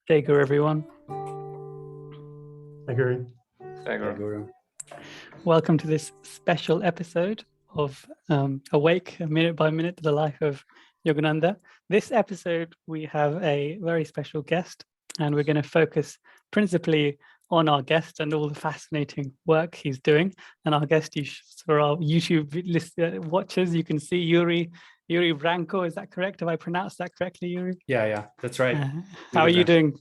Hey, Guru, everyone. Hi, Yuri. Hey, Guru. Welcome to this special episode of Awake, Minute by Minute, to the life of Yogananda. This episode, we have a very special guest, and we're going to focus principally on our guest and all the fascinating work he's doing. And our guest, for our YouTube watchers, you can see Yuri Branco. Is that correct? Have I pronounced that correctly, Yuri? Yeah, that's right. How are you doing?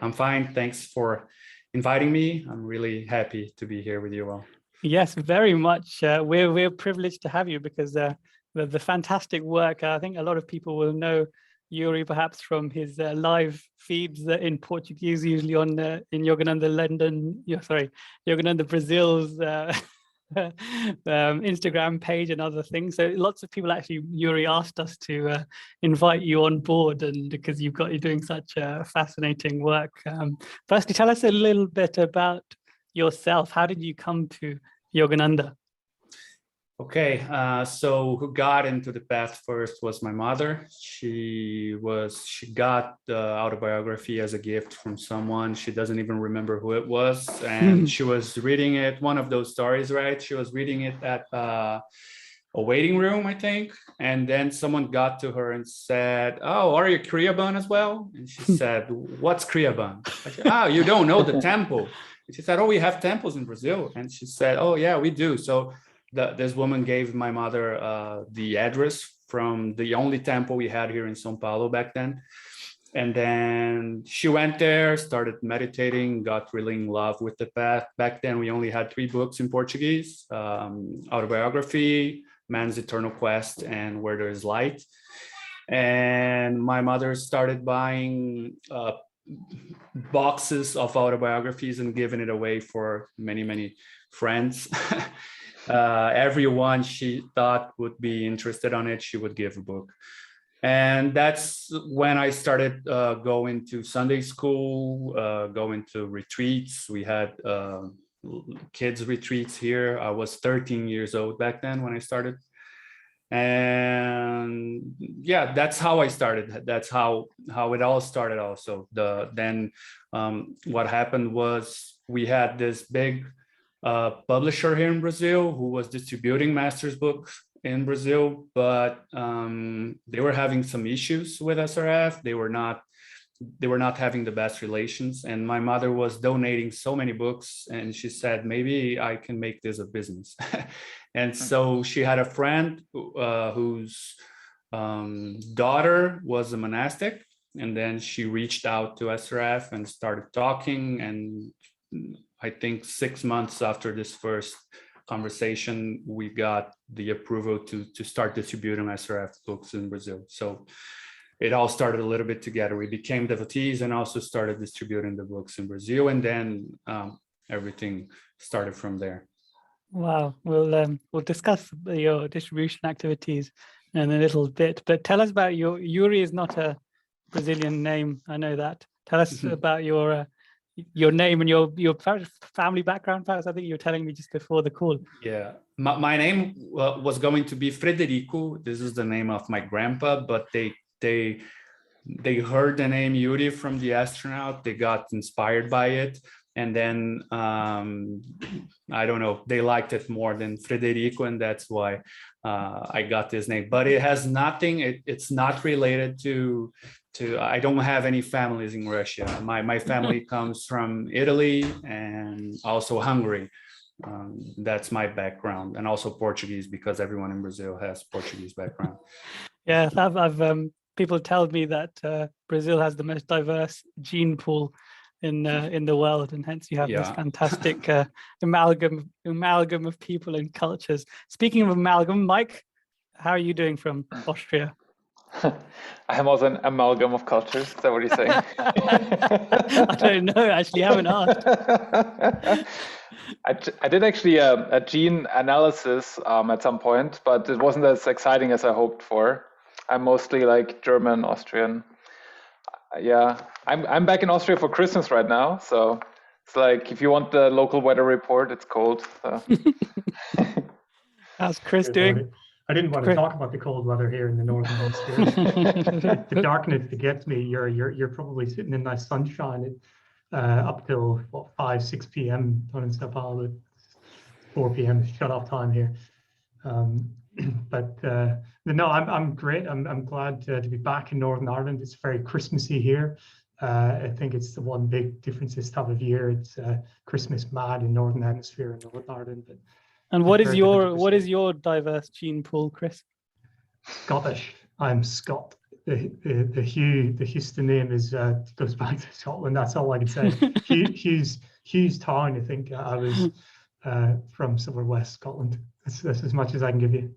I'm fine. Thanks for inviting me. I'm really happy to be here with you all. Yes, very much. We're privileged to have you because the fantastic work. I think a lot of people will know Yuri perhaps from his live feeds in Portuguese, usually on in Yogananda Brazil's Instagram page and other things. So lots of people actually, Yuri asked us to invite you on board, and because you're doing such fascinating work. Firstly, tell us a little bit about yourself. How did you come to Yogananda? Okay, so who got into the path first was my mother. She got the autobiography as a gift from someone. She doesn't even remember who it was, and she was reading it. One of those stories, right? She was reading it at a waiting room, I think, and then someone got to her and said, "Oh, are you Kriyaban as well?" And she said, "What's Kriyaban?" I said, "Oh, you don't know the temple." And she said, "Oh, we have temples in Brazil." And she said, "Oh, yeah, we do." So this woman gave my mother the address from the only temple we had here in São Paulo back then. And then she went there, started meditating, got really in love with the path. Back then, we only had 3 books in Portuguese: Autobiography, Man's Eternal Quest, and Where There Is Light. And my mother started buying boxes of autobiographies and giving it away for many friends. Everyone she thought would be interested on it, she would give a book. And that's when I started going to Sunday school, going to retreats. We had kids retreats here. I was 13 years old back then when I started. And yeah, that's how I started. That's how it all started. Also, what happened was we had this big publisher here in Brazil who was distributing master's books in Brazil, but they were having some issues with SRF. They were not having the best relations, and my mother was donating so many books, and she said, maybe I can make this a business. And so she had a friend whose daughter was a monastic, and then she reached out to SRF and started talking. And I think 6 months after this first conversation, we got the approval to start distributing SRF books in Brazil. So it all started a little bit together. We became devotees and also started distributing the books in Brazil, and then everything started from there. Wow, we'll discuss your distribution activities in a little bit, but tell us about Yuri is not a Brazilian name. I know that. Tell us about your name and your family background. Perhaps I think you were telling me just before the call. Yeah, my name was going to be Frederico. This is the name of my grandpa, but they heard the name Yuri from the astronaut. They got inspired by it, and then I don't know, they liked it more than Frederico, and that's why I got this name. But it has nothing. It's not related to. I don't have any families in Russia. My family comes from Italy and also Hungary. That's my background, and also Portuguese, because everyone in Brazil has Portuguese background. Yeah, I've people tell me that Brazil has the most diverse gene pool in the world, and hence you have this fantastic amalgam of people and cultures. Speaking of amalgam, Mike, how are you doing from Austria? I am also an amalgam of cultures. Is that what you're saying? I don't know. Actually, I haven't asked. I did actually a gene analysis at some point, but it wasn't as exciting as I hoped for. I'm mostly like German, Austrian. Yeah, I'm back in Austria for Christmas right now, so it's like if you want the local weather report, it's cold. So. How's Chris doing? I didn't want to talk about the cold weather here in the northern hemisphere. The darkness that gets me. You're probably sitting in nice sunshine up till what, 5, 6 p.m. down in Sao Paulo. 4 p.m. shut off time here. But no, I'm great. I'm glad to be back in Northern Ireland. It's very Christmassy here. I think it's the one big difference this time of year. It's Christmas mad in Northern Hemisphere and Northern Ireland. But and what is your diverse gene pool, Chris? Scottish. I'm Scot. The Houston name is goes back to Scotland. That's all I can say. Hughes Town. I think I was from somewhere West Scotland. That's as much as I can give you.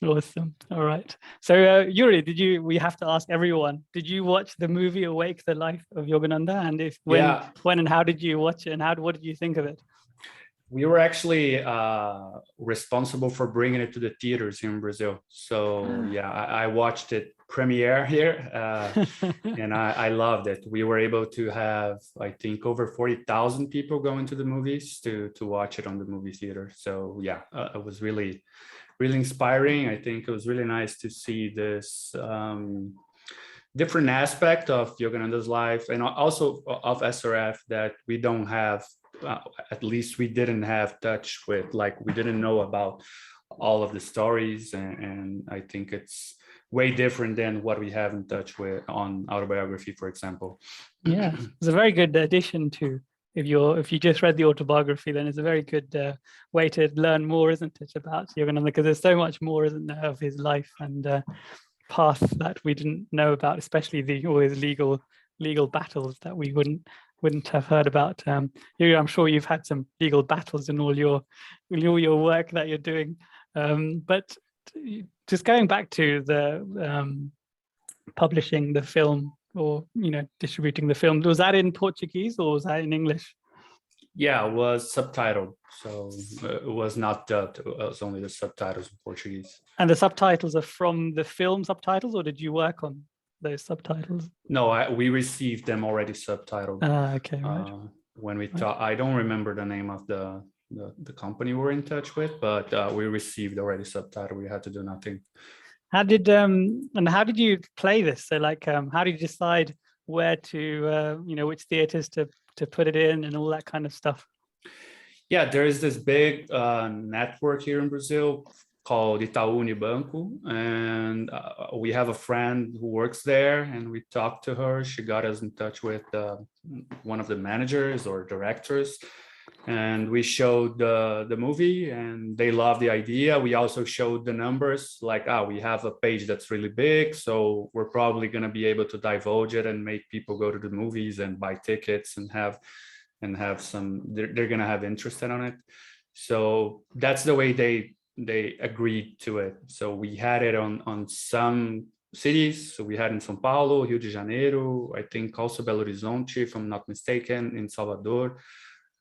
Awesome. All right. So Yuri, we have to ask everyone, did you watch the movie Awake, the Life of Yogananda? And when and how did you watch it, and what did you think of it? We were actually responsible for bringing it to the theaters here in Brazil. So yeah, I watched it premiere here and I loved it. We were able to have, I think, over 40,000 people going to the movies to watch it on the movie theater. So yeah, it was really, really inspiring. I think it was really nice to see this different aspect of Yogananda's life and also of SRF that we don't have, at least we didn't have touch with, like we didn't know about all of the stories. And I think it's way different than what we have in touch with on autobiography, for example. Yeah, it's a very good addition to, if you just read the autobiography, then it's a very good way to learn more, isn't it, about Yogananda, because there's so much more, isn't there, of his life and path that we didn't know about, especially all his legal battles that we wouldn't have heard about. Yuri, I'm sure you've had some legal battles in all your work that you're doing, but just going back to the publishing the film, or distributing the film, was that in Portuguese or was that in English? Yeah, it was subtitled, so it was not dubbed. It was only the subtitles in Portuguese. And the subtitles are from the film subtitles, or did you work on those subtitles? No, we received them already subtitled. Okay, right. When we talk, I don't remember the name of the company we're in touch with, but we received already subtitled. We had to do nothing. How did you play this? So how did you decide where to which theaters to put it in and all that kind of stuff? Yeah, there is this big network here in Brazil called Branco, and we have a friend who works there, and we talked to her. She got us in touch with one of the managers or directors, and we showed the movie, and they loved the idea. We also showed the numbers, like, we have a page that's really big, so we're probably going to be able to divulge it and make people go to the movies and buy tickets and have some, they're going to have interest in on it. So that's the way they agreed to it. So we had it on some cities. So we had in São Paulo, Rio de Janeiro, I think also Belo Horizonte, if I'm not mistaken, in Salvador.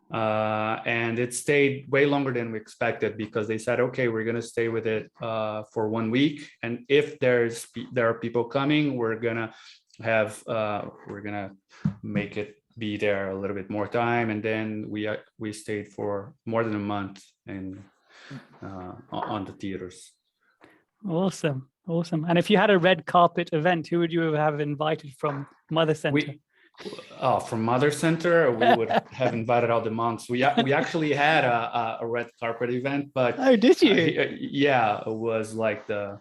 And it stayed way longer than we expected, because they said, okay, we're going to stay with it for 1 week. And if there are people coming, we're going to make it be there a little bit more time. And then we stayed for more than a month on the theaters. Awesome. And if you had a red carpet event, who would you have invited from Mother Center? From Mother Center, we would have invited all the monks. We actually had a red carpet event, but did you? Yeah, it was like the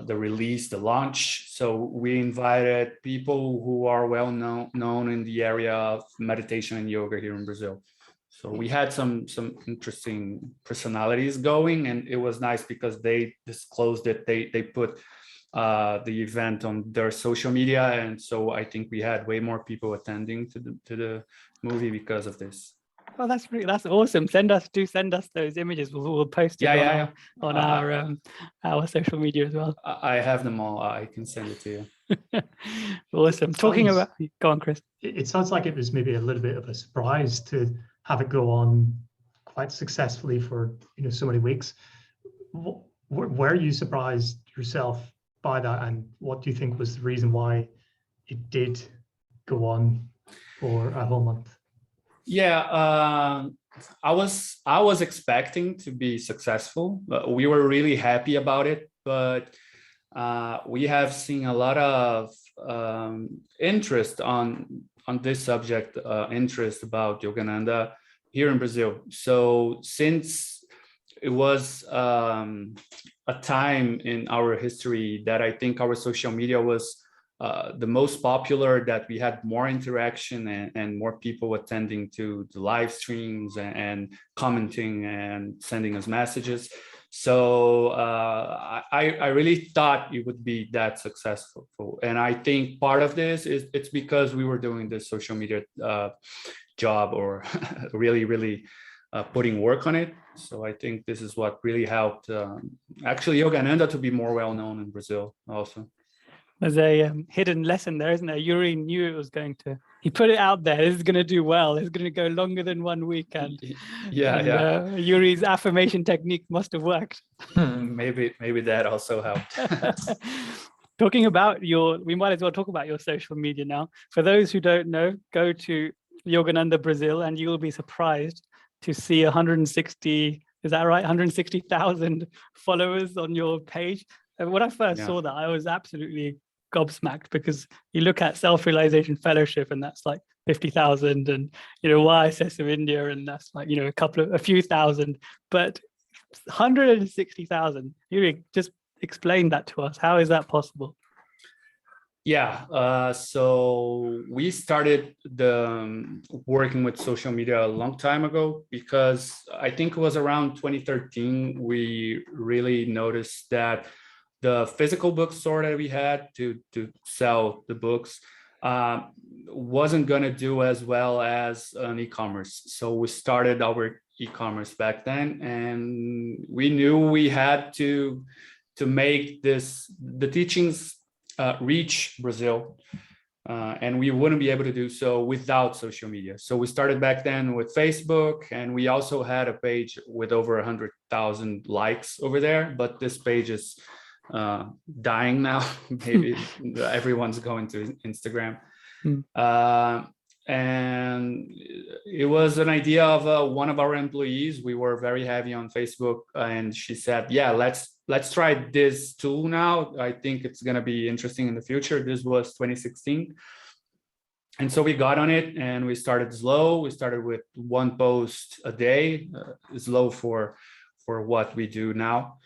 release, the launch. So we invited people who are well known in the area of meditation and yoga here in Brazil. So we had some interesting personalities going, and it was nice because they disclosed it. They put the event on their social media, and so I think we had way more people attending to the movie because of this. Oh, that's awesome. Send us those images. We'll post it on our social media as well. I have them all. I can send it to you. Awesome. Go on, Chris. It sounds like it was maybe a little bit of a surprise to have it go on quite successfully for so many weeks. Were you surprised yourself by that, and what do you think was the reason why it did go on for a whole month? Yeah, I was expecting to be successful. We were really happy about it, but we have seen a lot of interest on this subject, interest about Yogananda here in Brazil. So since it was a time in our history that I think our social media was the most popular, that we had more interaction and more people attending to the live streams and commenting and sending us messages. So I really thought it would be that successful. And I think part of this is it's because we were doing this social media job, or really putting work on it. So I think this is what really helped actually Yogananda to be more well known in Brazil also. There's a hidden lesson there, isn't there? Yuri knew it was going to, he put it out there, this is going to do well, it's going to go longer than 1 week. And Yuri's affirmation technique must have worked. Maybe that also helped. Talking about we might as well talk about your social media now. For those who don't know, go to Yogananda Brazil and you'll be surprised to see 160, is that right? 160,000 followers on your page. And when I first saw that, I was absolutely gobsmacked, because you look at Self-Realization Fellowship and that's like 50,000, and YSS of India, and that's like a few thousand, but 160,000. Yuri, just explain that to us. How is that possible? Yeah, so we started working with social media a long time ago, because I think it was around 2013 we really noticed that the physical bookstore that we had to sell the books wasn't going to do as well as an e-commerce. So we started our e-commerce back then, and we knew we had to make the teachings reach Brazil, and we wouldn't be able to do so without social media. So we started back then with Facebook, and we also had a page with over 100,000 likes over there, but this page is dying now. Maybe everyone's going to Instagram. And it was an idea of one of our employees. We were very heavy on Facebook, and she said, yeah, let's try this tool now. I think it's going to be interesting in the future. This was 2016. And so we got on it, and we started slow. We started with one post a day, slow for what we do now.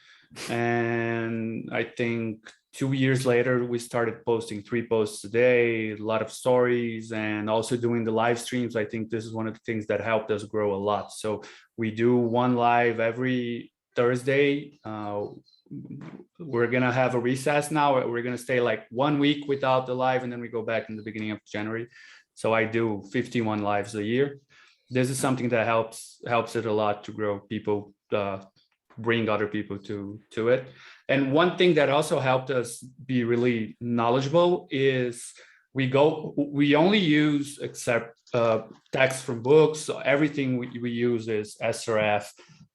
And I think 2 years later, we started posting 3 posts a day, a lot of stories, and also doing the live streams. I think this is one of the things that helped us grow a lot. So we do one live every Thursday. We're going to have a recess now. We're going to stay like 1 week without the live, and then we go back in the beginning of January. So I do 51 lives a year. This is something that helps it a lot to grow. People bring other people to it. And one thing that also helped us be really knowledgeable is we only use, except text from books, so everything we use is SRF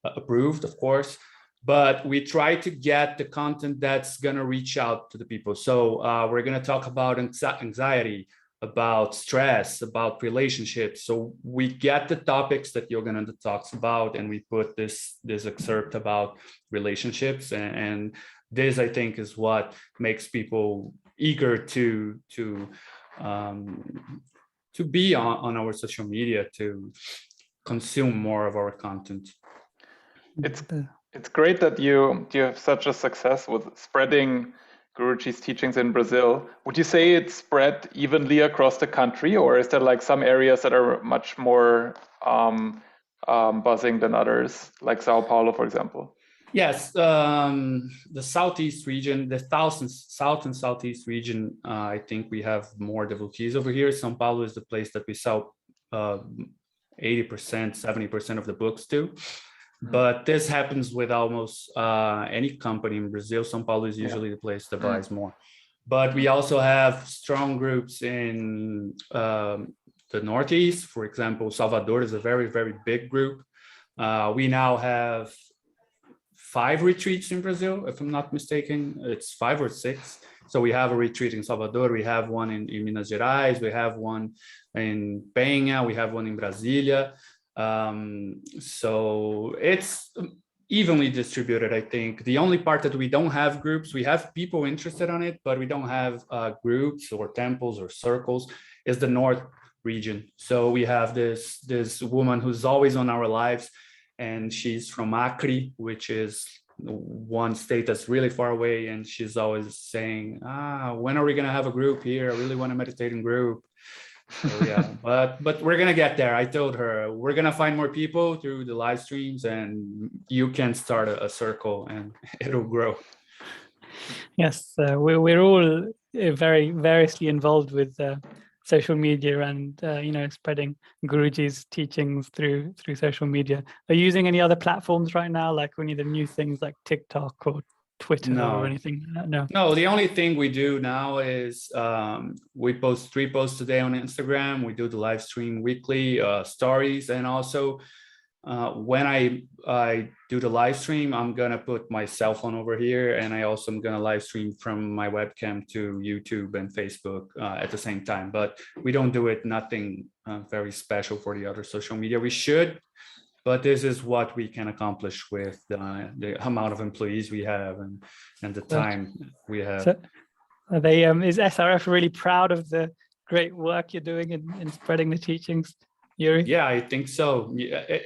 approved, of course, but we try to get the content that's going to reach out to the people. So we're going to talk about anxiety, about stress, about relationships. So we get the topics that Yogananda talks about, and we put this excerpt about relationships, and this, I think, is what makes people eager to be on our social media, to consume more of our content. It's great that you have such a success with spreading Guruji's teachings in Brazil. Would you say it's spread evenly across the country, or is there like some areas that are much more buzzing than others, like Sao Paulo, for example? Yes, the Southeast region, the South and Southeast region, I think we have more devotees over here. Sao Paulo is the place that we sell 80%, 70% of the books to. But this happens with almost any company in Brazil. Sao Paulo is usually the place that buys more. But we also have strong groups in the Northeast. For example, Salvador is a very, very big group. We now have 5 retreats in Brazil, if I'm not mistaken. It's 5 or 6. So we have a retreat in Salvador. We have one in Minas Gerais. We have one in Penha. We have one in Brasilia. So it's evenly distributed, I think. The only part that we don't have groups, we have people interested on it, but we don't have groups or temples or circles, is the North region. So we have this woman who's always on our lives, and she's from Acre, which is one state that's really far away, and she's always saying, when are we going to have a group here? I really want a meditating group. So yeah, but we're gonna get there. I told her we're gonna find more people through the live streams, and you can start a circle and it'll grow. Yes, we're all very variously involved with social media and spreading Guruji's teachings through social media. Are you using any other platforms right now, like any of the new things like TikTok or Twitter or anything like that? No, the only thing we do now is we post 3 posts a day on Instagram. We do the live stream weekly, stories, and also when I do the live stream, I'm gonna put my cell phone over here, and I also am gonna live stream from my webcam to YouTube and Facebook at the same time. But we don't do it, nothing very special for the other social media. We should, but this is what we can accomplish with the amount of employees we have and the time we have. So are they, is SRF really proud of the great work you're doing in spreading the teachings, Yuri? Yeah, I think so.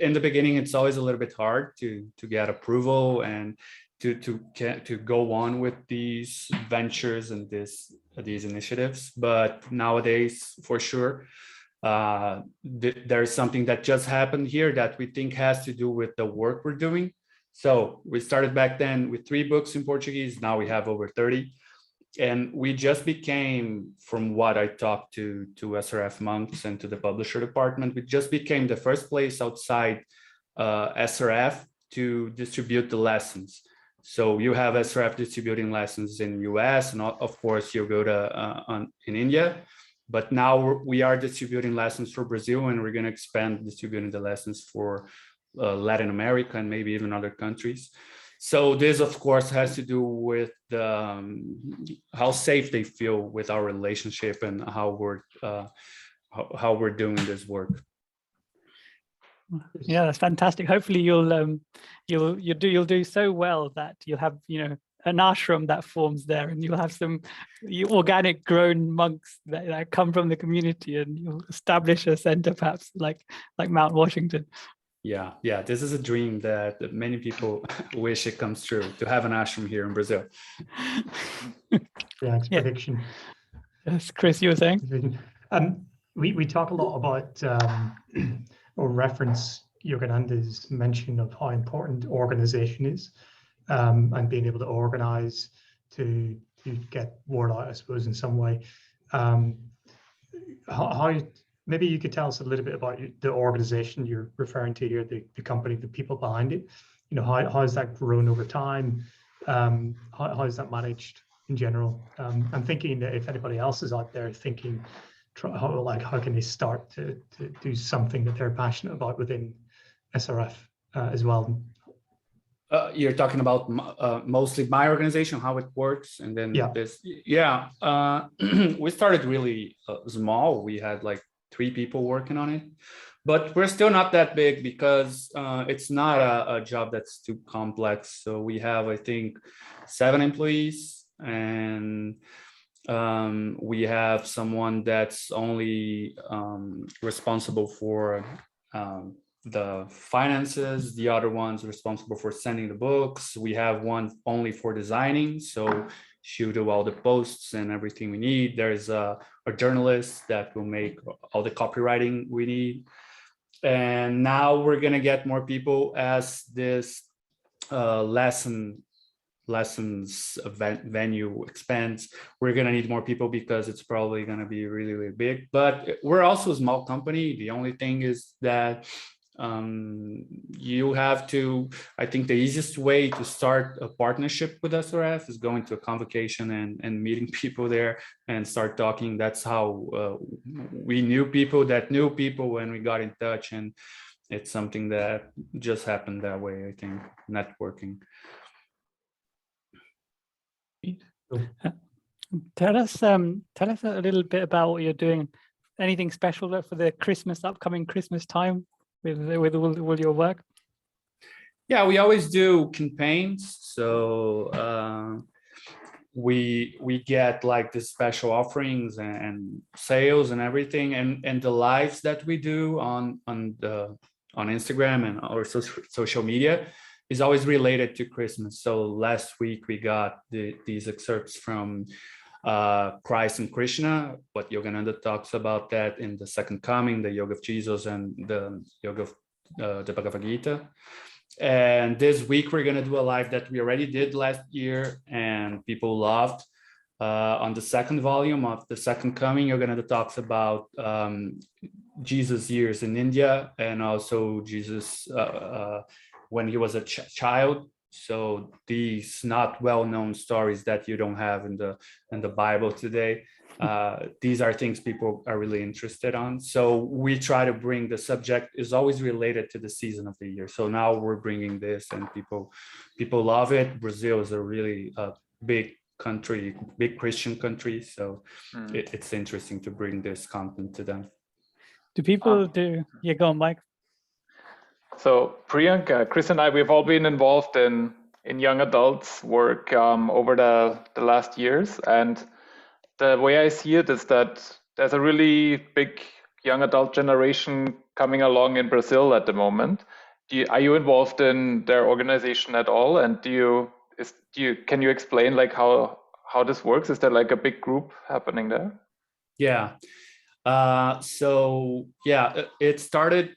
In the beginning, it's always a little bit hard to get approval and to go on with these ventures and these initiatives. But nowadays, for sure, there's something that just happened here that we think has to do with the work we're doing. So we started back then with 3 books in Portuguese. Now we have over 30. And we just became, from what I talked to SRF monks and to the publisher department, we just became the first place outside SRF to distribute the lessons. So you have SRF distributing lessons in US, and of course Yoga in India. But now we are distributing lessons for Brazil, and we're going to expand distributing the lessons for Latin America and maybe even other countries. So this, of course, has to do with how safe they feel with our relationship and how we're doing this work. Yeah, that's fantastic. Hopefully, you'll do so well that you'll have an ashram that forms there, and you'll have some organic grown monks that come from the community, and you'll establish a center, perhaps like Mount Washington. Yeah, this is a dream that many people wish it comes true, to have an ashram here in Brazil. Yeah, prediction. Yes, Chris, you were saying? We talk a lot about or reference Yogananda's mention of how important organization is, and being able to organize to get word out, I suppose, in some way. How maybe you could tell us a little bit about the organization you're referring to here, the company, the people behind it. How has that grown over time? How is that managed in general? I'm thinking that if anybody else is out there thinking, how can they start to do something that they're passionate about within SRF as well? You're talking about mostly my organization, how it works, and then this. Yeah, we started really small. We had like 3 people working on it, but we're still not that big because it's not a job that's too complex. So we have, I think, 7 employees, and we have someone that's only responsible for the finances. The other one's responsible for sending the books. We have one only for designing, so she'll do all the posts and everything we need. There's a journalist that will make all the copywriting we need. And now we're gonna get more people as this lessons event venue expands. We're gonna need more people because it's probably gonna be really, really big. But we're also a small company. The only thing is that you have to, I think the easiest way to start a partnership with SRF is going to a convocation and meeting people there and start talking. That's how we knew people that knew people when we got in touch, and it's something that just happened that way, I think, networking. Tell us a little bit about what you're doing. Anything special for the upcoming Christmas time with all your work? Yeah, we always do campaigns. So we get like the special offerings and sales and everything, and the lives that we do on Instagram and our social media is always related to Christmas. So last week we got these excerpts from Christ and Krishna, what Yogananda talks about that in the Second Coming, the Yoga of Jesus and the Yoga of the Bhagavad Gita. And this week we're going to do a live that we already did last year and people loved. On the second volume of the Second Coming, Yogananda talks about Jesus' years in India and also Jesus when he was a child. So these not well-known stories that you don't have in the Bible today. These are things people are really interested on. So we try to bring, the subject is always related to the season of the year. So now we're bringing this and people love it. Brazil is a really big country, big Christian country. So it's interesting to bring this content to them. Do people do? Yeah, go on, Mike. So Priyanka, Chris and I, we've all been involved in young adults work over the last years. And the way I see it is that there's a really big young adult generation coming along in Brazil at the moment. Are you involved in their organization at all? And can you explain like how this works? Is there like a big group happening there? Yeah. It started.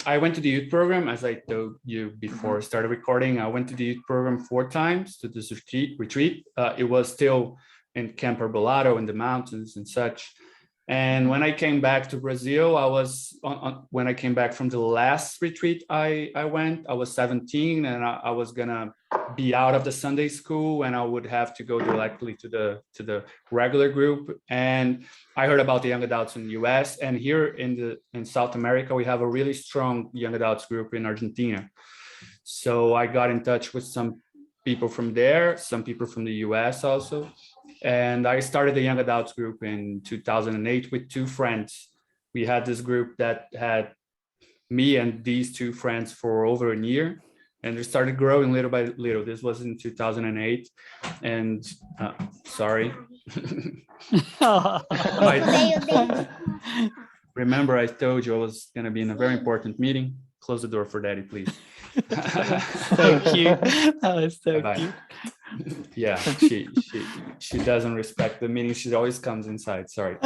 I went to the youth program, as I told you before I started recording. I went to the youth program 4 times to this retreat. It was still in Camp Arbolado in the mountains and such. And when I came back to Brazil, when I came back from the last retreat I was 17 and I was gonna be out of the Sunday school and I would have to go directly to the regular group. And I heard about the young adults in the US, and here in South America, we have a really strong young adults group in Argentina. So I got in touch with some people from there, some people from the US also. And I started the young adults group in 2008 with 2 friends. We had this group that had me and these 2 friends for over a year. And we started growing little by little. This was in 2008. And sorry. Remember, I told you I was going to be in a very important meeting. Close the door for Daddy, please. So cute. That was so Bye-bye. cute. Yeah, she doesn't respect the meaning. She always comes inside. Sorry.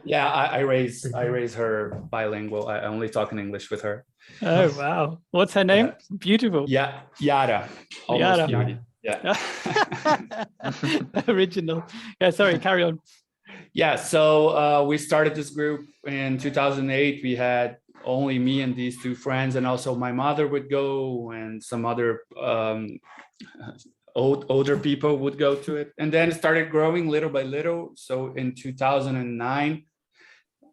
Yeah, I raise her bilingual. I only talk in English with her. Oh wow! What's her name? Beautiful. Yeah, Yara. Yara. Yuri. Yeah. Original. Yeah. Sorry. Carry on. Yeah. So we started this group in 2008. We had only me and these 2 friends, and also my mother would go, and some other older people would go to it, and then it started growing little by little. So in 2009,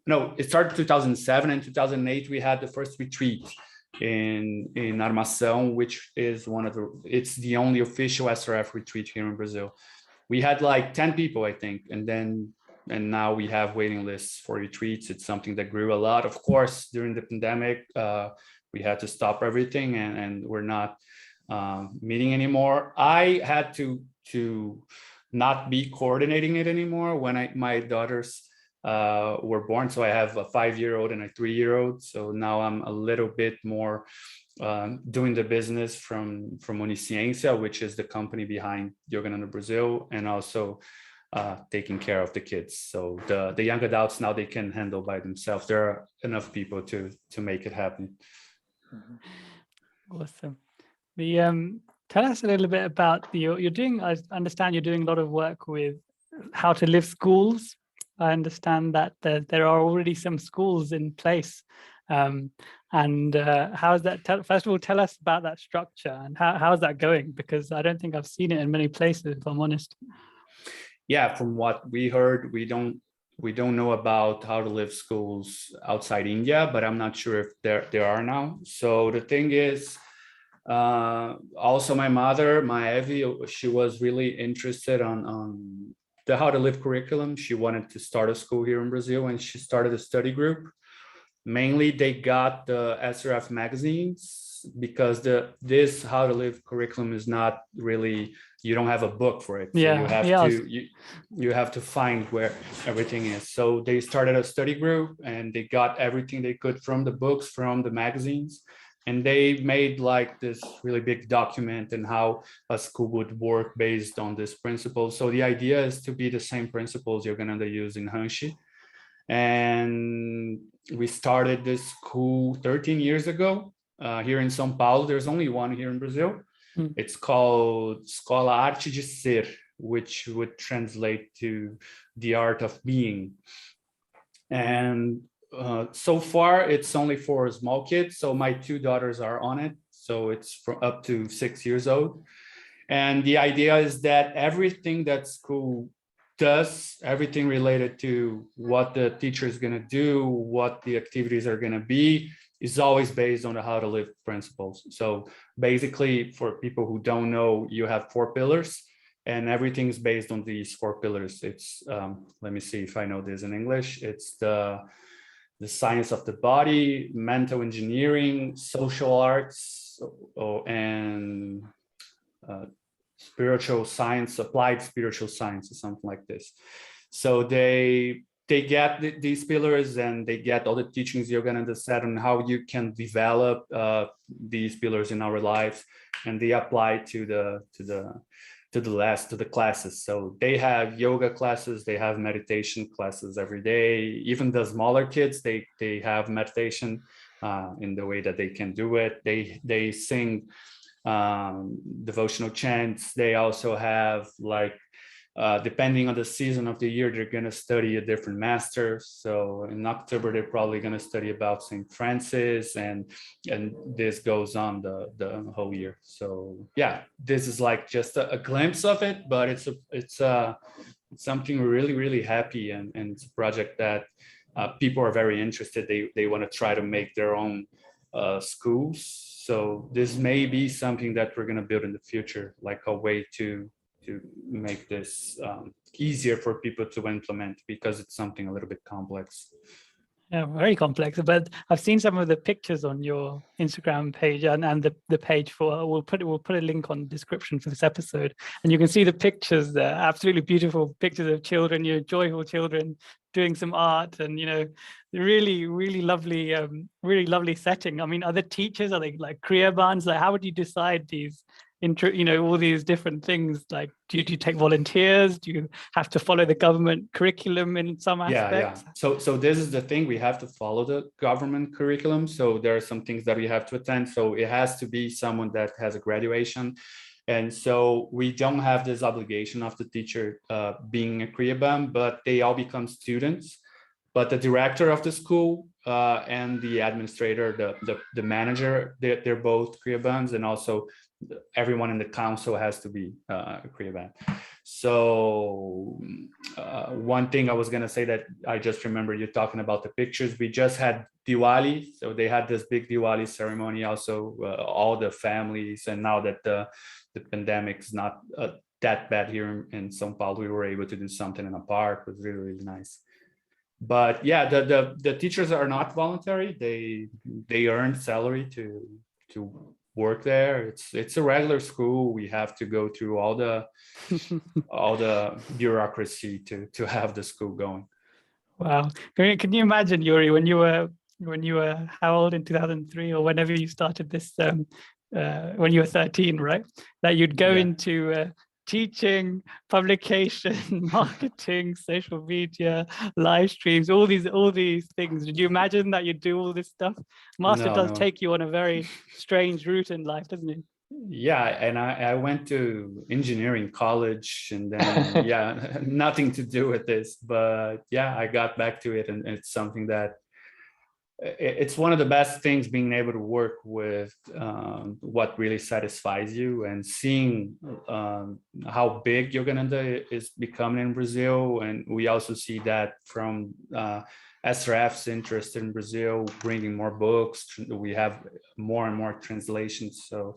no, it started 2007, and 2008 we had the first retreat in Armação, which is it's the only official SRF retreat here in Brazil. We had like 10 people, I think, and now we have waiting lists for retreats. It's something that grew a lot. Of course, during the pandemic, we had to stop everything and we're not meeting anymore. I had to not be coordinating it anymore when my daughters were born. So I have a 5-year-old and a 3-year-old. So now I'm a little bit more doing the business from Onisciência, which is the company behind Yogananda Brazil, and also taking care of the kids. So the young adults now, they can handle by themselves. There are enough people to make it happen. Awesome. Tell us a little bit about you're doing. I understand you're doing a lot of work with how to live schools. I understand that there are already some schools in place. And how is that? First of all, tell us about that structure and how is that going? Because I don't think I've seen it in many places, if I'm honest. Yeah, from what we heard, we don't know about how to live schools outside India, but I'm not sure if there are now. So the thing is, also my mother, Evie, she was really interested on the how to live curriculum. She wanted to start a school here in Brazil, and she started a study group. Mainly, they got the SRF magazines because this How to Live curriculum is not really, you don't have a book for it. So you have to find where everything is. So they started a study group and they got everything they could from the books, from the magazines. And they made like this really big document and how a school would work based on this principle. So the idea is to be the same principles you're going to use in Hanshi. And we started this school 13 years ago here in São Paulo. There's only one here in Brazil. It's called Escola Arte de Ser, which would translate to the art of being. And so far, it's only for small kids. So my 2 daughters are on it. So it's for up to 6 years old. And the idea is that everything that school does, everything related to what the teacher is going to do, what the activities are going to be, is always based on the How to Live principles. So basically, for people who don't know, you have 4 pillars, and everything's based on these 4 pillars. It's let me see if I know this in English. It's the science of the body, mental engineering, social arts, and spiritual science, applied spiritual science, or something like this. So they get these pillars, and they get all the teachings Yogananda said on how you can develop these pillars in our lives, and they apply to the classes. So they have yoga classes, they have meditation classes every day. Even the smaller kids, they have meditation in the way that they can do it. They sing devotional chants. They also have like depending on the season of the year, they're going to study a different master. So in October, they're probably going to study about St. Francis, and this goes on the whole year. So yeah, this is like just a glimpse of it, but it's something really, really happy, and it's a project that people are very interested. They want to try to make their own schools. So this may be something that we're going to build in the future, like a way to make this easier for people to implement, because it's something a little bit complex. Yeah, very complex. But I've seen some of the pictures on your Instagram page, and the page for we'll put a link on the description for this episode, and you can see the pictures there. Absolutely beautiful pictures of children, joyful children doing some art, and really, really lovely setting. I mean, are the teachers, are they like Kriya bands? Like, how would you decide these? All these different things, like do you take volunteers? Do you have to follow the government curriculum in some aspects? So this is the thing, we have to follow the government curriculum. So there are some things that we have to attend. So it has to be someone that has a graduation. And so we don't have this obligation of the teacher being a Kriya band, but they all become students. But the director of the school and the administrator, the manager, they're both Kriya bands, and also everyone in the council has to be a Kriya band. So one thing I was going to say that I just remember you talking about the pictures. We just had Diwali. So they had this big Diwali ceremony also, all the families. And now that the pandemic is not that bad here in São Paulo, we were able to do something in a park. It was really, really nice. But yeah, the teachers are not voluntary. They earn salary to work there. It's a regular school. We have to go through all the bureaucracy to have the school going. Wow. Can you imagine, Yuri, when you were how old, in 2003, or whenever you started this, when you were 13, right? That you'd go into teaching, publication, marketing, social media, live streams, all these things. Did you imagine that you'd do all this stuff? Master does take you on a very strange route in life, doesn't he? Yeah, and I went to engineering college, and then nothing to do with this, but yeah, I got back to it, and it's something that it's one of the best things, being able to work with what really satisfies you, and seeing how big Yogananda is becoming in Brazil. And we also see that from SRF's interest in Brazil, bringing more books. We have more and more translations. So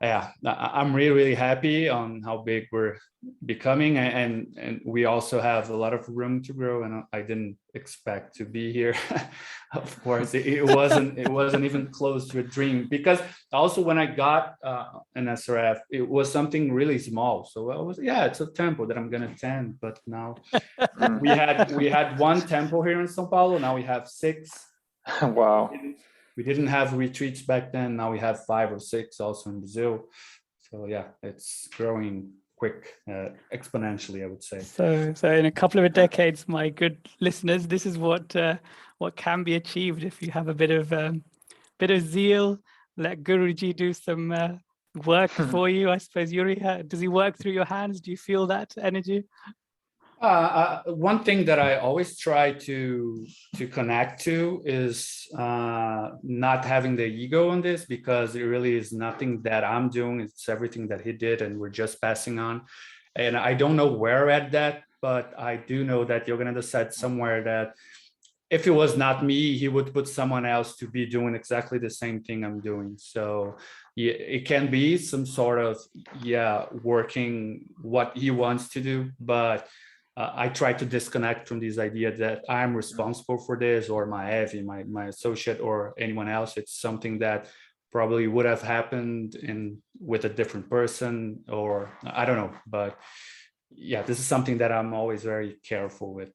yeah, I'm really happy on how big we're becoming, and we also have a lot of room to grow. And I didn't expect to be here. Of course, it wasn't even close to a dream, because also when I got an SRF, it was something really small. So I was, yeah, it's a temple that I'm gonna attend. But now we had one temple here in São Paulo. Now we have 6. Wow. We didn't have retreats back then. Now we have 5 or 6 also in Brazil. So yeah, it's growing quick, exponentially, I would say. So in a couple of decades, my good listeners, this is what can be achieved if you have a bit of zeal. Let Guruji do some work for you. I suppose, Yuri, does he work through your hands? Do you feel that energy? One thing that I always try to connect to is not having the ego on this, because it really is nothing that I'm doing. It's everything that he did, and we're just passing on. And I don't know where at that, but I do know that Yogananda said somewhere that if it was not me, he would put someone else to be doing exactly the same thing I'm doing. So yeah, it can be some sort of, working what he wants to do, but I try to disconnect from this idea that I'm responsible for this, or my Evie, my associate, or anyone else. It's something that probably would have happened with a different person, or I don't know. But yeah, this is something that I'm always very careful with.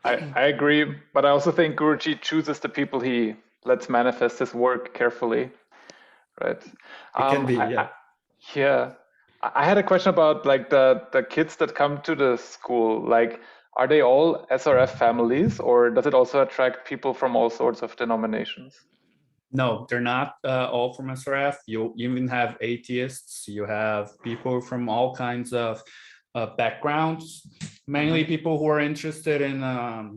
I agree, but I also think Guruji chooses the people he lets manifest his work carefully, right? It can be, yeah. Yeah. I had a question about like the kids that come to the school. Like, are they all SRF families, or does it also attract people from all sorts of denominations? No, they're not all from SRF. You even have atheists. You have people from all kinds of backgrounds, mainly people who are interested in, I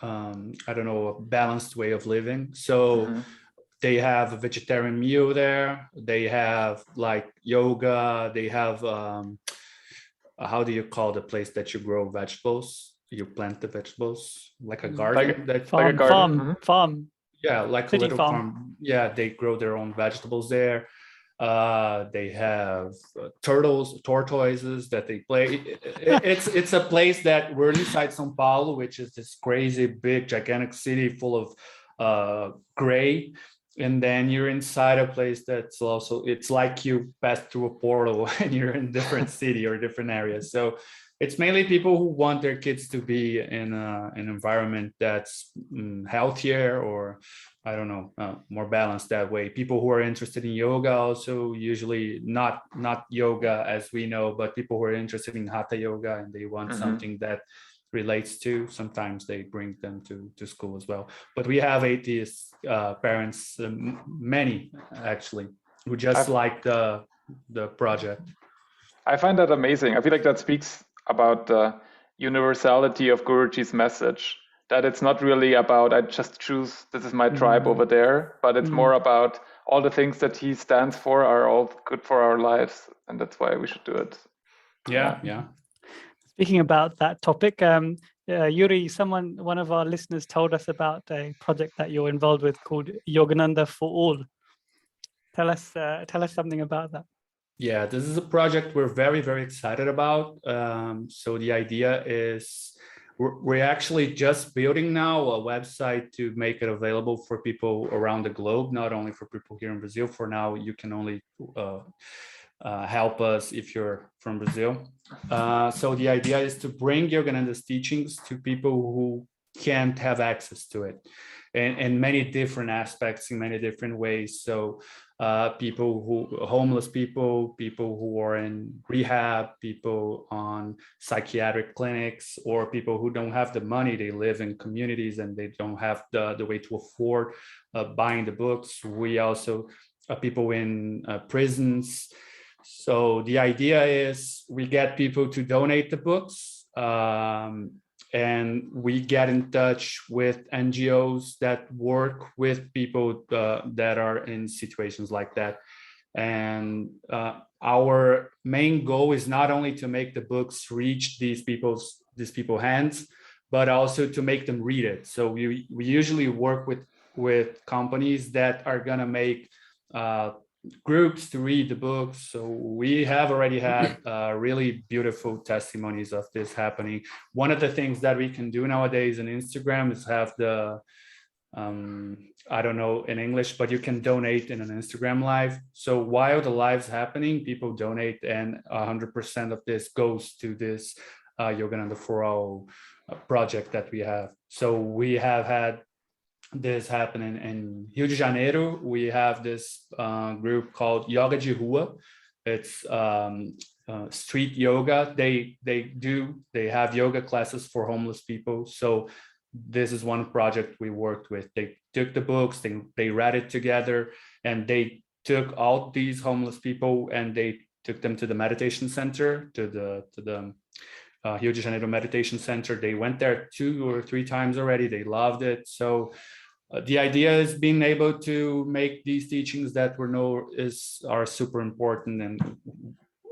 don't know, a balanced way of living. So they have a vegetarian meal there. They have like yoga. They have, how do you call the place that you grow vegetables? You plant the vegetables, like a garden. Farm, like a garden. farm. Yeah, like City a little farm. Yeah, they grow their own vegetables there. They have tortoises that they play. It's a place that we're inside São Paulo, which is this crazy big gigantic city full of gray, and then you're inside a place that's also, it's like you pass through a portal and you're in different city or different areas. So it's mainly people who want their kids to be in an environment that's healthier, or I don't know, more balanced that way. People who are interested in yoga also, usually not yoga as we know, but people who are interested in hatha yoga and they want something that relates to, sometimes they bring them to school as well. But we have atheist parents, many actually, who just like the project. I find that amazing. I feel like that speaks about the universality of Guruji's message, that it's not really about, I just choose, this is my tribe over there, but it's more about all the things that he stands for are all good for our lives, and that's why we should do it. Yeah. Speaking about that topic, Yuri, one of our listeners told us about a project that you're involved with called Yogananda For All. Tell us something about that. Yeah, this is a project we're very, very excited about. So the idea is we're actually just building now a website to make it available for people around the globe, not only for people here in Brazil. For now, you can only help us if you're from Brazil. So the idea is to bring Yogananda's teachings to people who can't have access to it, in many different aspects, in many different ways. So homeless people who are in rehab, people on psychiatric clinics, or people who don't have the money, they live in communities and they don't have the way to afford buying the books. We also people in prisons. So the idea is we get people to donate the books, and we get in touch with NGOs that work with people that are in situations like that. And our main goal is not only to make the books reach these people's hands, but also to make them read it. So we usually work with companies that are gonna make groups to read the books. So we have already had really beautiful testimonies of this happening. One of the things that we can do nowadays on Instagram is have the I don't know in English, but you can donate in an Instagram live. So while the live's happening, people donate, and 100% of this goes to this Yogananda For All project that we have. So we have had this happening in Rio de Janeiro. We have this group called Yoga de Rua. It's street yoga. They have yoga classes for homeless people. So this is one project we worked with. They took the books, they read it together, and they took all these homeless people and they took them to the meditation center, to the Rio de Janeiro Meditation Center. They went there 2 or 3 times already. They loved it. So the idea is being able to make these teachings that we know are super important and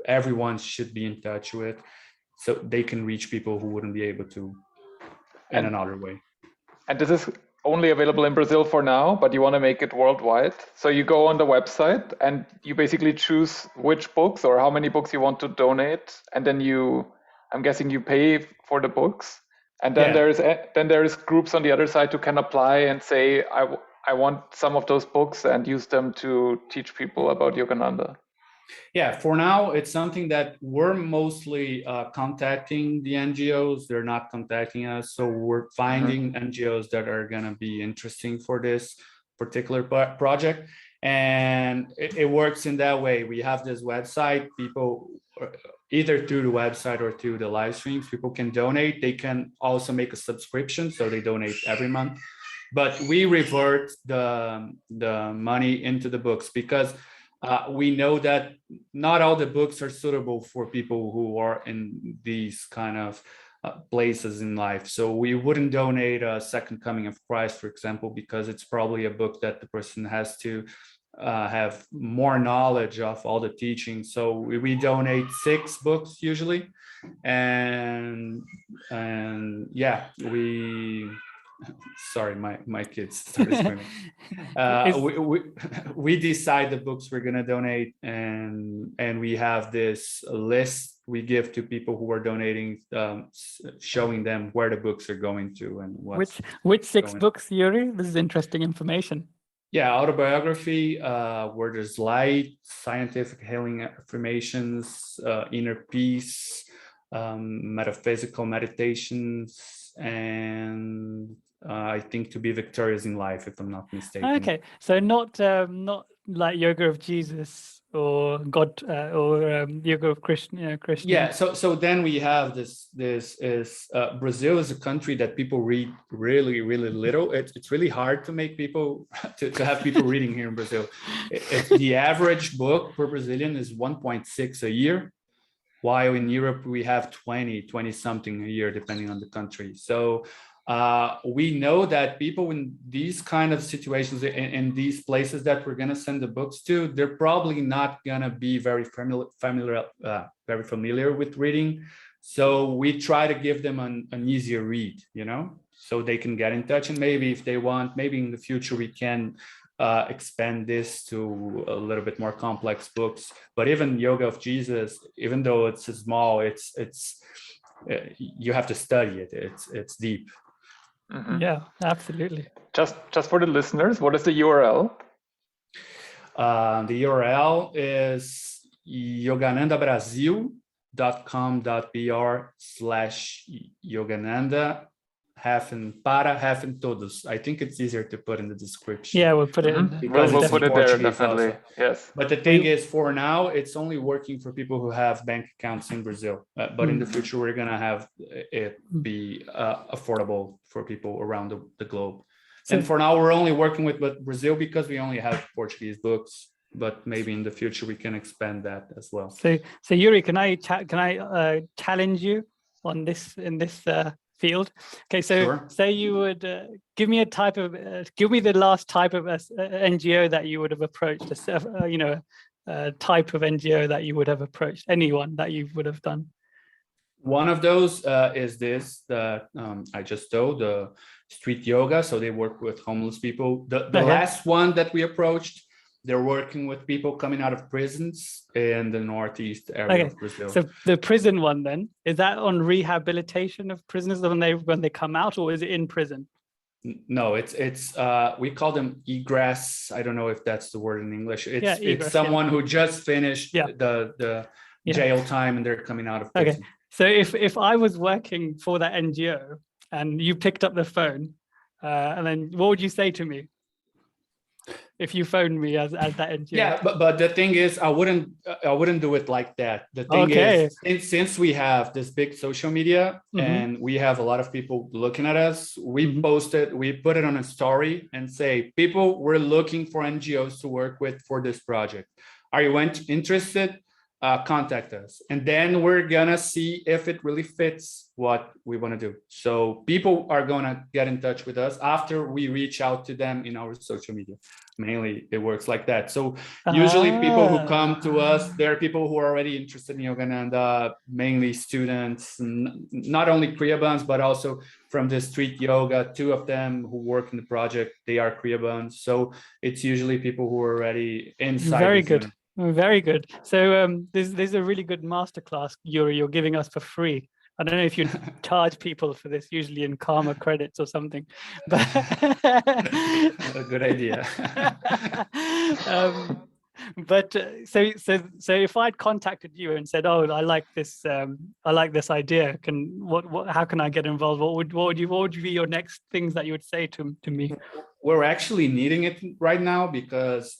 everyone should be in touch with, so they can reach people who wouldn't be able to in another way. And this is only available in Brazil for now, but you want to make it worldwide. So you go on the website and you basically choose which books or how many books you want to donate, and then I'm guessing you pay for the books. And then there is groups on the other side who can apply and say, I want some of those books and use them to teach people about Yogananda. Yeah, for now, it's something that we're mostly contacting the NGOs. They're not contacting us. So we're finding NGOs that are going to be interesting for this particular project. And it works in that way. We have this website. People, either through the website or through the live streams, people can donate. They can also make a subscription, so they donate every month. But we revert the money into the books because we know that not all the books are suitable for people who are in these kind of places in life. So we wouldn't donate a Second Coming of Christ, for example, because it's probably a book that the person has to have more knowledge of all the teachings. So we donate 6 books usually, and yeah, sorry, my kids started screaming. We decide the books we're going to donate, and we have this list we give to people who are donating, showing them where the books are going to and which 6 books, Yuri? This is interesting information. Yeah, autobiography, Where There's Light, Scientific Healing Affirmations, Inner Peace, Metaphysical Meditations, and I think To Be Victorious in Life, if I'm not mistaken. Okay, so not like Yoga of Jesus or God or Yoga of Krishna. Yeah, so then we have this is Brazil is a country that people read really, really little. It's really hard to make people to have people reading here in Brazil. The average book per Brazilian is 1.6 a year, while in Europe we have 20 something a year, depending on the country. So we know that people in these kind of situations, in these places that we're going to send the books to, they're probably not going to be very familiar with reading. So we try to give them an easier read, so they can get in touch. And maybe if they want, maybe in the future we can expand this to a little bit more complex books. But even Yoga of Jesus, even though it's small, it's you have to study it. It's deep. Mm-hmm. Yeah, absolutely. Just for the listeners, what is the URL? The URL is yoganandabrasil.com.br/Yogananda todos. I think it's easier to put in the description. Yeah, we'll put it in. We'll put it there, definitely. Also. Yes. But the thing is, for now, it's only working for people who have bank accounts in Brazil. But in the future, we're going to have it be affordable for people around the globe. And for now, we're only working with Brazil because we only have Portuguese books. But maybe in the future, we can expand that as well. So Yuri, can I challenge you on this field? Okay, so sure. Say you would give me the last type of NGO that you would have approached, a type of NGO that you would have approached, anyone that you would have done. One of those is this that I just told, the street yoga. So they work with homeless people. The last one that we approached They're working with people coming out of prisons in the northeast area of Brazil. So the prison one then, is that on rehabilitation of prisoners when they come out, or is it in prison? No, it's we call them egress. I don't know if that's the word in English. It's egress, someone who just finished the Yeah. jail time and they're coming out of prison. Okay. So if I was working for that NGO and you picked up the phone, and then what would you say to me if you phoned me as that NGO? Yeah, but the thing is, I wouldn't do it like that. The thing is, since we have this big social media and we have a lot of people looking at us, we put it on a story and say, people, we're looking for NGOs to work with for this project. Are you interested? Contact us, and then we're gonna see if it really fits what we want to do. So people are gonna get in touch with us after we reach out to them in our social media. Mainly it works like that. So usually people who come to us, they're people who are already interested in Yogananda, mainly students, not only Kriyabans, but also from the street yoga. 2 of them who work in the project, they are Kriyabans. So it's usually people who are already inside. Very good. Very good. So there's a really good masterclass, Yuri, you're giving us for free. I don't know if you charge people for this, usually in karma credits or something, but a good idea. So if I'd contacted you and said, "Oh, I like this idea. How can I get involved? What would be your next things that you would say to me?" We're actually needing it right now because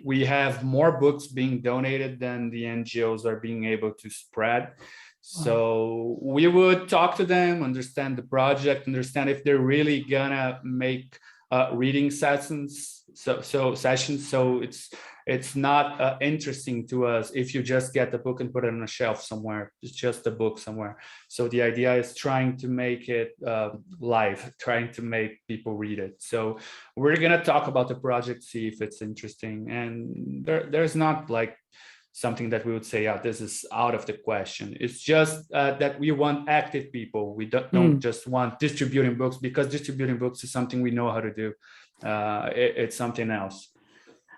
we have more books being donated than the NGOs are being able to spread. So we would talk to them, understand the project, understand if they're really gonna make reading sessions. So it's not interesting to us if you just get the book and put it on a shelf somewhere. It's just a book somewhere. So the idea is trying to make it live, trying to make people read it. So we're gonna talk about the project, see if it's interesting. And there's not like something that we would say, yeah, this is out of the question. It's just that we want active people. We don't just want distributing books, because distributing books is something we know how to do. It's something else.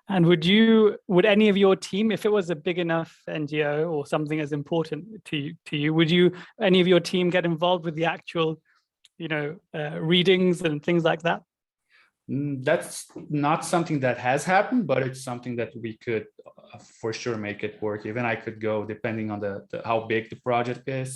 And would any of your team, if it was a big enough NGO or something as important to you, would any of your team get involved with the actual, readings and things like that? That's not something that has happened, but it's something that we could for sure make it work. Even I could go, depending on how big the project is.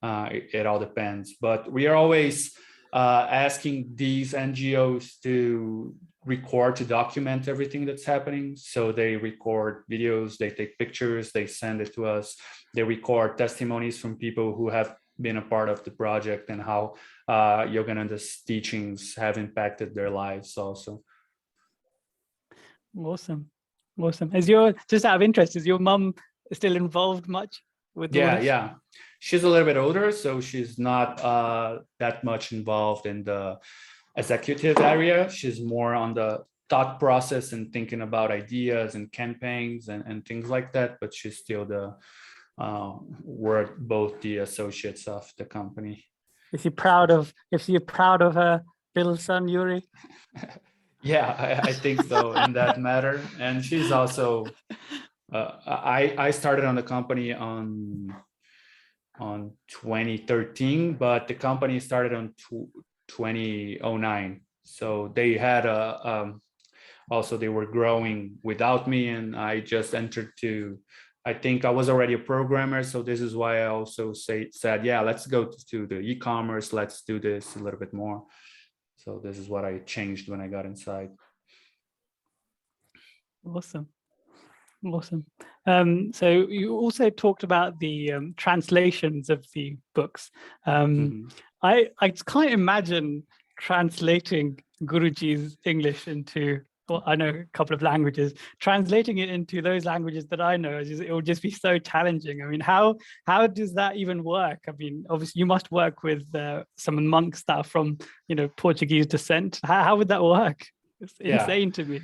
It all depends. But we are always asking these NGOs to record, to document everything that's happening. So they record videos, they take pictures, they send it to us. They record testimonies from people who have been a part of the project and how Yogananda's teachings have impacted their lives also. Awesome. Just out of interest, is your mum still involved much with all this? Yeah. She's a little bit older, so she's not that much involved in the executive area. She's more on the thought process and thinking about ideas and campaigns and things like that, but she's still we're both the associates of the company. Is she proud of her little son Yuri? Yeah, I think so in that matter. And she's also I started on the company on 2013, but the company started on 2009. So they had also they were growing without me, and I just entered I think I was already a programmer, so this is why I also said, yeah, let's go to the e-commerce, let's do this a little bit more. So this is what I changed when I got inside. Awesome. So you also talked about the translations of the books. I can't imagine translating Guruji's English into, well, I know a couple of languages, translating it into those languages that I know, it would just be so challenging. I mean, how does that even work? I mean, obviously you must work with some monks that are from, Portuguese descent. How would that work? It's insane to me.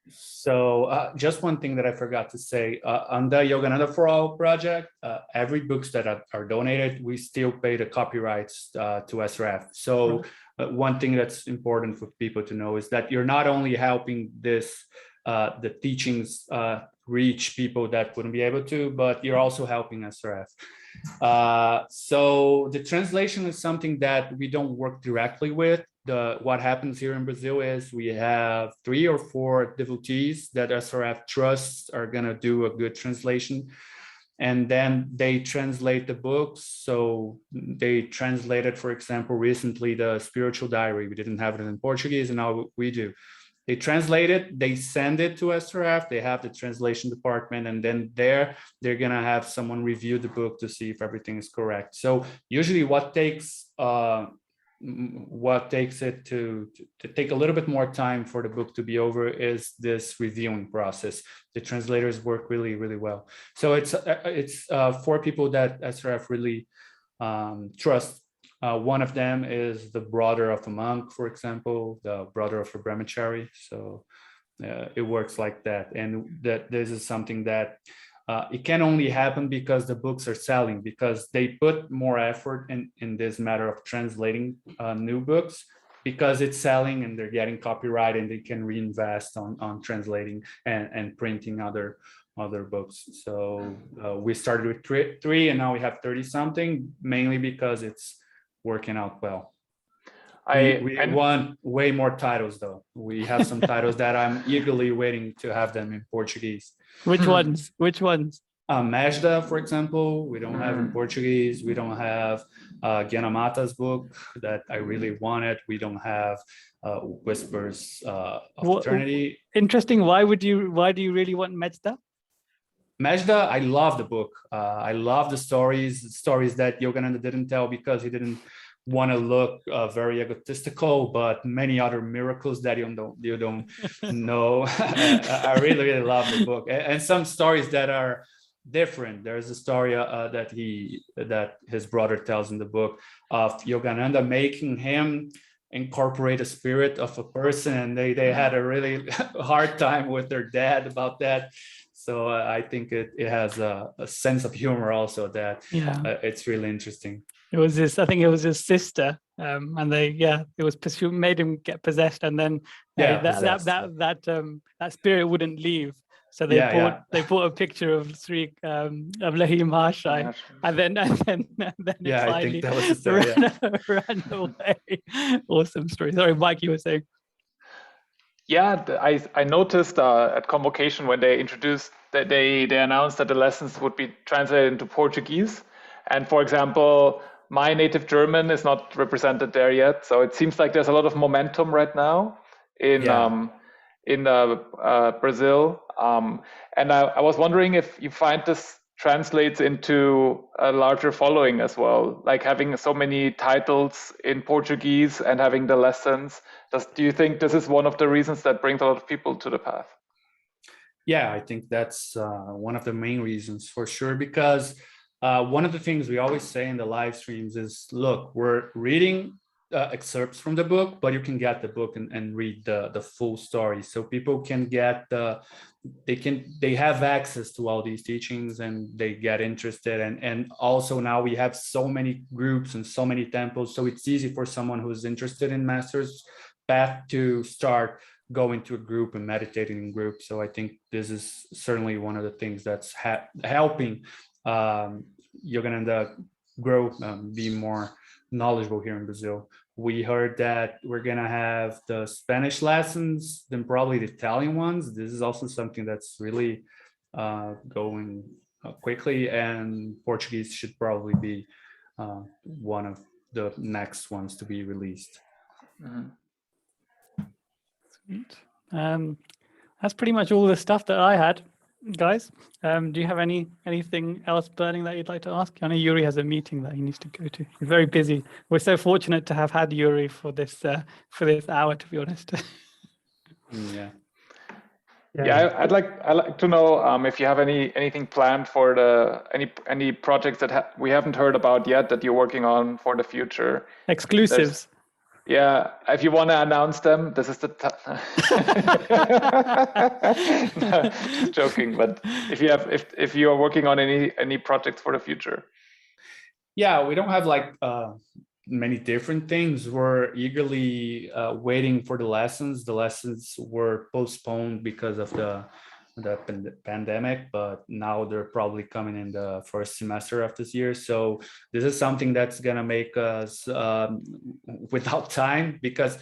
So just one thing that I forgot to say, on the Yogananda For All project, every books that are donated, we still pay the copyrights to SRF. So one thing that's important for people to know is that you're not only helping this the teachings reach people that wouldn't be able to, but you're also helping SRF. So the translation is something that we don't work directly with. What happens here in Brazil is we have 3 or 4 devotees that SRF trusts are going to do a good translation. And then they translate the books. So they translated, for example, recently the Spiritual Diary. We didn't have it in Portuguese, and now we do. They translate it, they send it to SRF, they have the translation department, and then they're going to have someone review the book to see if everything is correct. So usually what takes it to take a little bit more time for the book to be over is this reviewing process. The translators work really, really well. So it's 4 people that SRF really trust. One of them is the brother of a monk, for example, the brother of a brahmachari. So it works like that. And that this is something that it can only happen because the books are selling, because they put more effort in this matter of translating new books, because it's selling and they're getting copyright, and they can reinvest on translating and printing other books. So we started with 3 and now we have 30 something, mainly because it's working out well. We want way more titles though. We have some titles that I'm eagerly waiting to have them in Portuguese. Which ones? Majda, for example, we don't have in Portuguese. We don't have Gyanamata's book that I really wanted. We don't have Whispers of Eternity. Interesting. Why do you really want Majda? Majda, I love the book. I love the stories that Yogananda didn't tell because he didn't want to look very egotistical, but many other miracles that you don't know. I really, really love the book, and some stories that are different. There's a story that his brother tells in the book of Yogananda making him incorporate a spirit of a person, and they had a really hard time with their dad about that. So I think it has a sense of humor also that it's really interesting. I think it was his sister, and it was made him get possessed, and then that spirit wouldn't leave. So they bought a picture of Sri of Lahim Harshai, and then it finally ran away. Awesome story. Sorry, Mike, you were saying. Yeah, I noticed at convocation when they introduced that they announced that the lessons would be translated into Portuguese, and for example, my native German is not represented there yet. So it seems like there's a lot of momentum right now in Brazil, and I was wondering if you find this translates into a larger following as well, like having so many titles in Portuguese and having the lessons. Do you think this is one of the reasons that brings a lot of people to the path? Yeah, I think that's one of the main reasons for sure, because one of the things we always say in the live streams is, look, we're reading excerpts from the book, but you can get the book and read the full story. So people can get they have access to all these teachings and they get interested. And also now we have so many groups and so many temples. So it's easy for someone who's interested in Master's Path to start going to a group and meditating in groups. So I think this is certainly one of the things that's helping Yogananda grow, be more knowledgeable here in Brazil. We heard that we're gonna have the Spanish lessons, then probably the Italian ones. This is also something that's really going quickly, and Portuguese should probably be one of the next ones to be released. Mm-hmm. Sweet. That's pretty much all the stuff that I had, guys. Do you have anything else burning that you'd like to ask? I know Yuri has a meeting that he needs to go to. He's very busy. We're so fortunate to have had Yuri for this hour, to be honest. Yeah, I'd like to know if you have anything planned for any projects that we haven't heard about yet that you're working on for the future. Exclusives. Yeah, if you want to announce them, this is the time. No, just joking. But if you are working on any projects for the future. Yeah, we don't have like many different things. We're eagerly waiting for the lessons. The lessons were postponed because of the pandemic, but now they're probably coming in the first semester of this year. So this is something that's gonna make us without time, because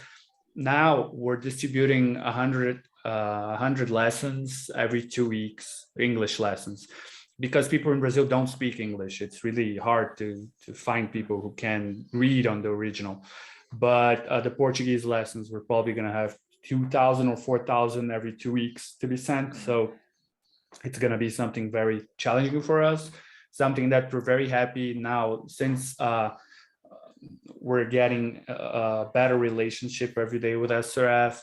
now we're distributing 100 lessons every 2 weeks, English lessons, because people in Brazil don't speak English. It's really hard to find people who can read on the original. But the Portuguese lessons, we're probably going to have 2,000 or 4,000 every 2 weeks to be sent. So it's going to be something very challenging for us, something that we're very happy now, since we're getting a better relationship every day with SRF.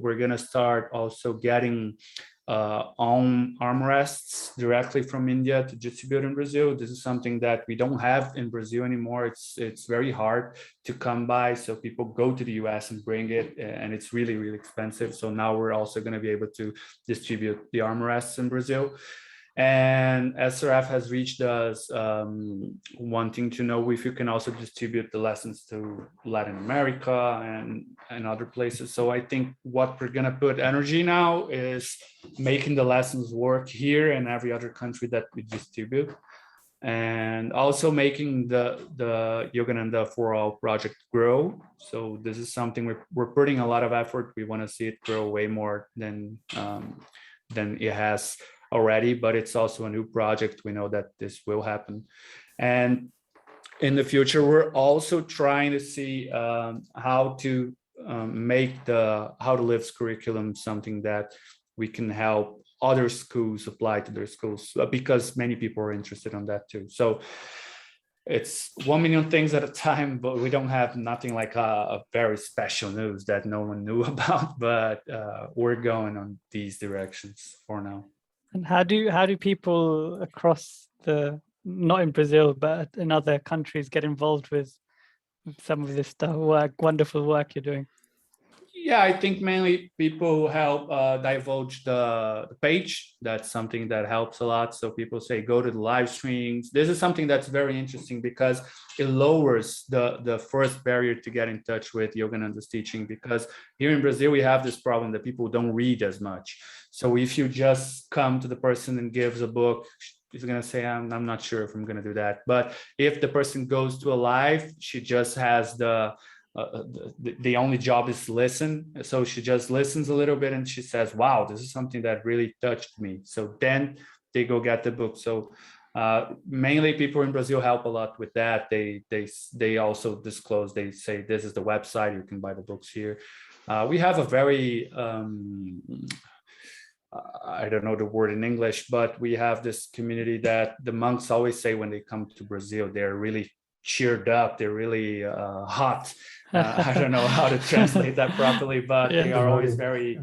We're going to start also getting on armrests directly from India to distribute in Brazil. This is something that we don't have in Brazil anymore. It's very hard to come by, so people go to the US and bring it, and it's really, really expensive. So now we're also going to be able to distribute the armrests in Brazil. And SRF has reached us wanting to know if you can also distribute the lessons to Latin America and other places. So I think what we're gonna put energy now is making the lessons work here in every other country that we distribute, and also making the Yogananda For All project grow. So this is something we're putting a lot of effort. We want to see it grow way more than it has already, but it's also a new project. We know that this will happen. And in the future, we're also trying to see how to make the How to Live's curriculum something that we can help other schools apply to their schools, because many people are interested in that too. So it's 1 million things at a time, but we don't have nothing like a very special news that no one knew about, but we're going on these directions for now. And how do people across not in Brazil, but in other countries get involved with some of this wonderful work you're doing? Yeah, I think mainly people help divulge the page. That's something that helps a lot. So people say, go to the live streams. This is something that's very interesting, because it lowers the first barrier to get in touch with Yogananda's teaching, because here in Brazil, we have this problem that people don't read as much. So if you just come to the person and gives a book, he's going to say, I'm not sure if I'm going to do that. But if the person goes to a live, she just has the only job is to listen. So she just listens a little bit and she says, wow, this is something that really touched me. So then they go get the book. So mainly people in Brazil help a lot with that. They also disclose, they say, this is the website, you can buy the books here. We have a very, I don't know the word in English, but we have this community that the monks always say when they come to Brazil, they're really cheered up, they're really hot. I don't know how to translate that properly, but they are always very,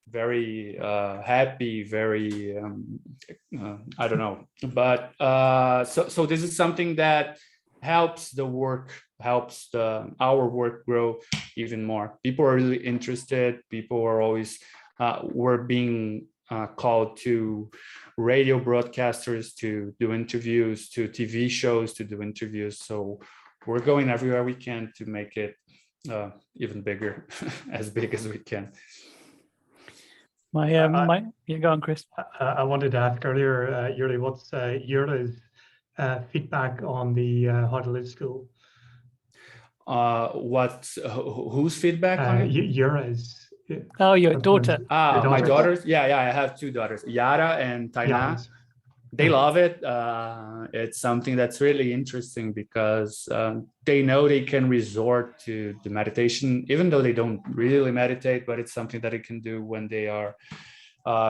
very happy, very, I don't know. But so this is something that helps the work, helps our work grow even more. People are really interested. People are always, we're being called to radio broadcasters to do interviews, to TV shows to do interviews. So we're going everywhere we can to make it even bigger, as big as we can. You go on, Chris. I wanted to ask earlier, Yuri, what's Yuri's feedback on the How to Live school? Whose feedback on it? Yuri's. Oh, your daughter. My daughters. Yeah, I have 2 daughters, Yara and Tainá. Yes. They love it. It's something that's really interesting, because they know they can resort to the meditation, even though they don't really meditate, but it's something that they can do when they are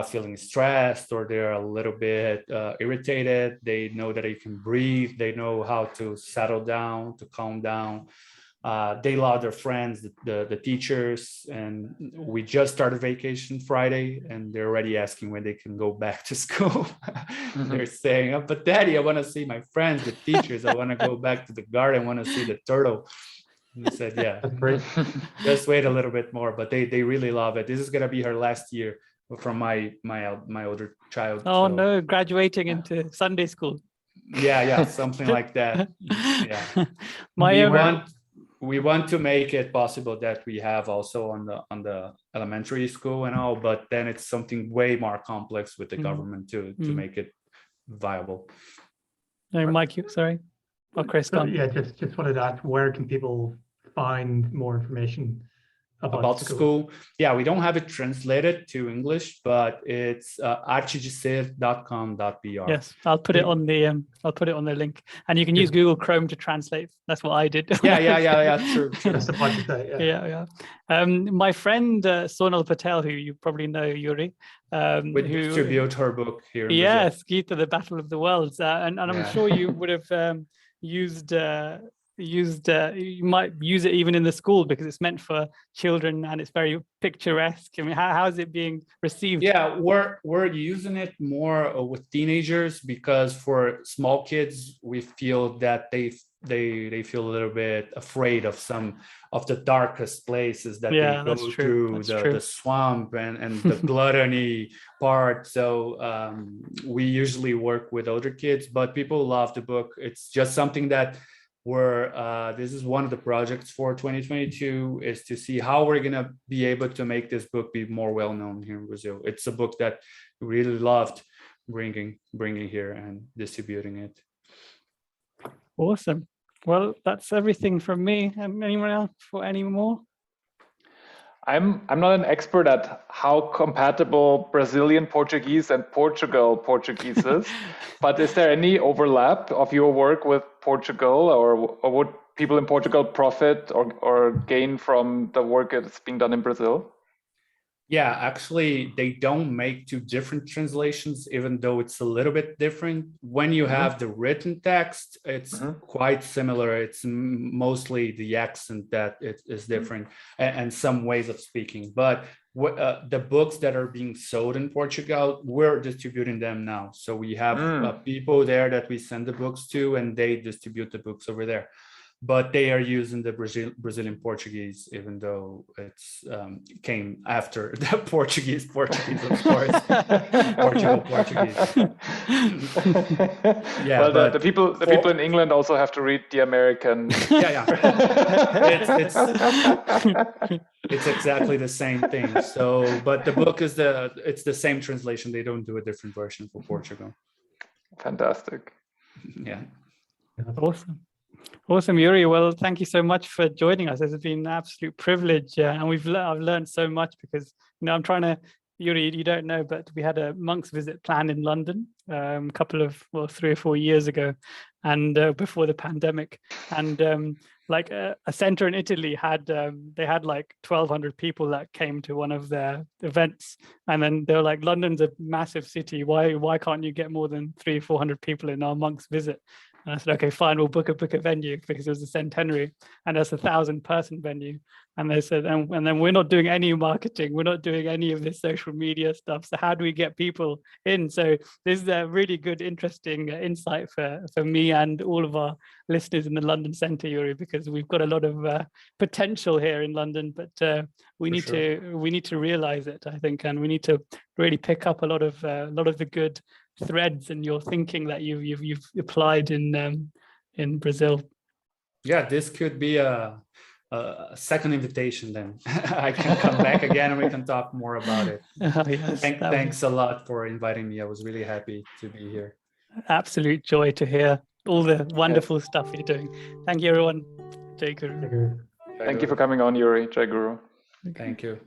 feeling stressed or they're a little bit irritated. They know that they can breathe. They know how to settle down, to calm down. They love their friends, the teachers, and we just started vacation Friday, and they're already asking when they can go back to school. They're saying, oh, but Daddy, I want to see my friends, the teachers. I want to go back to the garden. I want to see the turtle. And I said, yeah, That's great. Just wait a little bit more. But they really love it. This is going to be her last year from my older child. Oh, so. No, graduating into Sunday school. Yeah, something like that. Yeah. we want to make it possible that we have also on the elementary school and all, but then it's something way more complex with the government to make it viable. No, Mike, sorry. Oh, Chris, So, gone. yeah, just wanted to ask, where can people find more information about school? Yeah, we don't have it translated to English, but it's archidicer.com.br. Yes, I'll put it on the link, and you can use Google Chrome to translate. That's what I did. Yeah. True. That's the point to say. Yeah. My friend Sonal Patel, who you probably know, Yuri, we distribute her book here in Brazil. Yes, Gita, the Battle of the Worlds, and I'm sure you would have you might use it even in the school because it's meant for children and it's very picturesque. I mean, how is it being received? Yeah, we're using it more with teenagers because for small kids we feel that they feel a little bit afraid of some of the darkest places that they go through, the swamp and the gluttony part. So we usually work with older kids, but people love the book. It's just something that this is one of the projects for 2022 is to see how we're going to be able to make this book be more well known here in Brazil. It's a book that we really loved bringing here and distributing it. Awesome. Well, that's everything from me. Anyone else for any more? I'm not an expert at how compatible Brazilian Portuguese and Portugal Portuguese is, but is there any overlap of your work with Portugal, or would people in Portugal profit or gain from the work that's being done in Brazil? Yeah, actually, they don't make two different translations, even though it's a little bit different. When you have the written text, it's quite similar. It's mostly the accent that is different and some ways of speaking. But the books that are being sold in Portugal, we're distributing them now. So we have people there that we send the books to, and they distribute the books over there. But they are using the Brazilian Portuguese, even though it's came after the Portuguese, of course, Portugal Portuguese. Yeah, well, but the people in England also have to read the American. Yeah. It's exactly the same thing. So, but the book is it's the same translation. They don't do a different version for Portugal. Fantastic. Yeah. Awesome, Yuri. Well, thank you so much for joining us. It's been an absolute privilege, and I've learned so much because I'm trying to. Yuri, you don't know, but we had a monk's visit planned in London a couple of 3 or 4 years ago, and before the pandemic, and a center in Italy had like 1,200 people that came to one of their events, and then they were like, London's a massive city. Why can't you get more than 300 or 400 people in our monk's visit? And I said, okay, fine, we'll book a venue because it was a centenary and that's 1,000-person venue. And they said, and then we're not doing any marketing. We're not doing any of this social media stuff. So how do we get people in? So this is a really good, interesting insight for me and all of our listeners in the London Centre, Yuri, because we've got a lot of potential here in London, but we need to realize it, I think, and we need to really pick up a lot of the good threads in your thinking that you've applied in Brazil. Yeah, this could be a second invitation then. I can come back again and we can talk more about it. Yes, thanks a lot for inviting me. I was really happy to be here. Absolute joy to hear all the wonderful stuff you're doing. Thank you, everyone. Jai Guru. Thank you for coming on, Yuri. Jai Guru. Thank you.